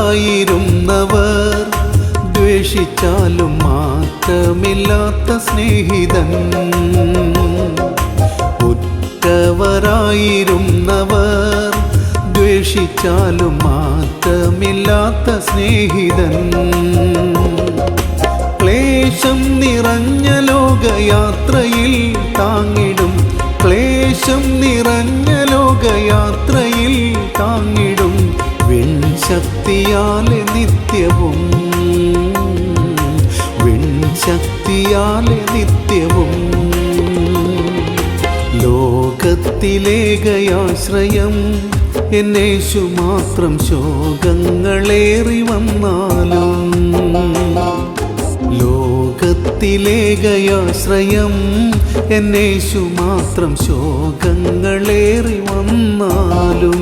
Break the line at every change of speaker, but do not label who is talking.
ഉറ്റവരായിരുന്നവർ ദ്വേഷിച്ചാലും മാറ്റമില്ലാത്ത സ്നേഹിതൻ. ഉറ്റവരായിരുന്നവർ ദ്വേഷിച്ചാലും മാറ്റമില്ലാത്ത സ്നേഹിതൻ. ക്ലേശം നിറഞ്ഞ ലോകയാത്രയിൽ താങ്ങിടും, ക്ലേശം നിറഞ്ഞ ലോകയാത്രയിൽ താങ്ങിടും വിൺശക്തിയാലെ നിത്യവും, വിൺശക്തിയാലെ നിത്യവും. ലോകത്തിലേകയാശ്രയം എന്നേശു മാത്രം. ശോകങ്ങളേറി വന്നാലും ലോകത്തിലേകയാശ്രയം എന്നേശു മാത്രം. ശോകങ്ങളേറി വന്നാലും